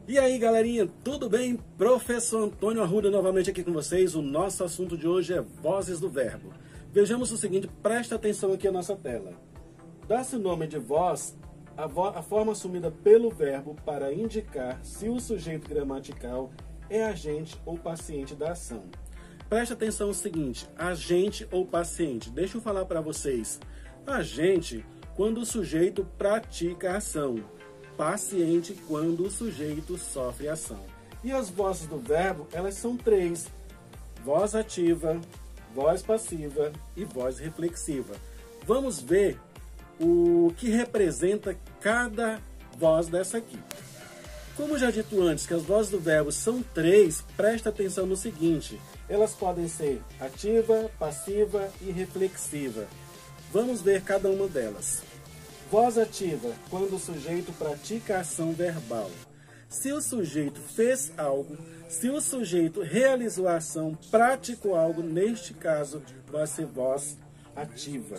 E aí, galerinha, tudo bem? Professor Antônio Arruda novamente aqui com vocês. O nosso assunto de hoje é vozes do verbo. Vejamos o seguinte, presta atenção aqui à nossa tela. Dá-se o nome de voz a forma assumida pelo verbo para indicar se o sujeito gramatical é agente ou paciente da ação. Presta atenção no seguinte, agente ou paciente. Deixa eu falar para vocês. Agente, quando o sujeito pratica a ação. Paciente, quando o sujeito sofre ação. E as vozes do verbo, elas são três. Voz ativa, voz passiva e voz reflexiva. Vamos ver o que representa cada voz dessa aqui. Como já dito antes que as vozes do verbo são três, presta atenção no seguinte. Elas podem ser ativa, passiva e reflexiva. Vamos ver cada uma delas. Voz ativa, quando o sujeito pratica a ação verbal. Se o sujeito fez algo, se o sujeito realizou a ação, praticou algo, neste caso vai ser voz ativa.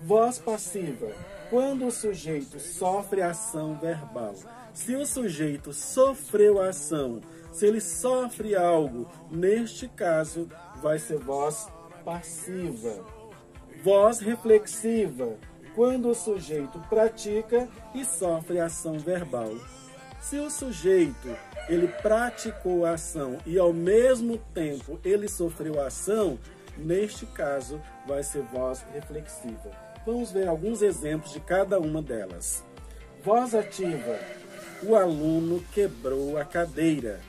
Voz passiva, quando o sujeito sofre a ação verbal. Se o sujeito sofreu a ação, se ele sofre algo, neste caso vai ser voz passiva. Voz reflexiva, quando o sujeito pratica e sofre ação verbal. Se o sujeito ele praticou a ação e ao mesmo tempo ele sofreu a ação, neste caso vai ser voz reflexiva. Vamos ver alguns exemplos de cada uma delas. Voz ativa. O aluno quebrou a cadeira.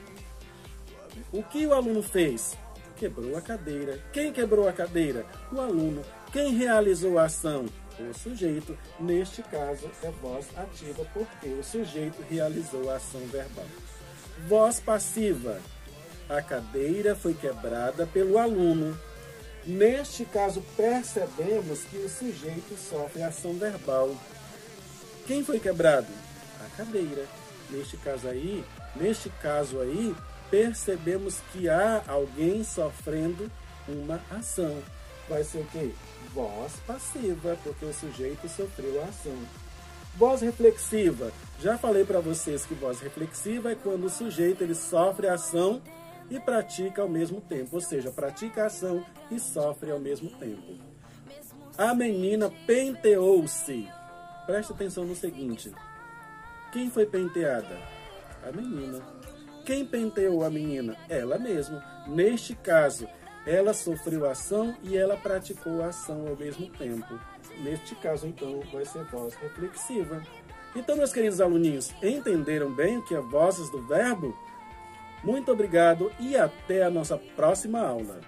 O que o aluno fez? Quebrou a cadeira. Quem quebrou a cadeira? O aluno. Quem realizou a ação? O sujeito. Neste caso é voz ativa porque o sujeito realizou a ação verbal. Voz passiva. A cadeira foi quebrada pelo aluno. Neste caso, percebemos que o sujeito sofre ação verbal. Quem foi quebrado? A cadeira. Neste caso aí, percebemos que há alguém sofrendo uma ação. Vai ser o quê? Voz passiva, porque o sujeito sofreu a ação. Voz reflexiva. Já falei para vocês que voz reflexiva é quando o sujeito ele sofre a ação e pratica ao mesmo tempo, ou seja, pratica a ação e sofre ao mesmo tempo. A menina penteou-se. Presta atenção no seguinte. Quem foi penteada? A menina. Quem penteou a menina? Ela mesma. Neste caso, ela sofreu a ação e ela praticou a ação ao mesmo tempo. Neste caso, então, vai ser voz reflexiva. Então, meus queridos aluninhos, entenderam bem o que é vozes do verbo? Muito obrigado e até a nossa próxima aula.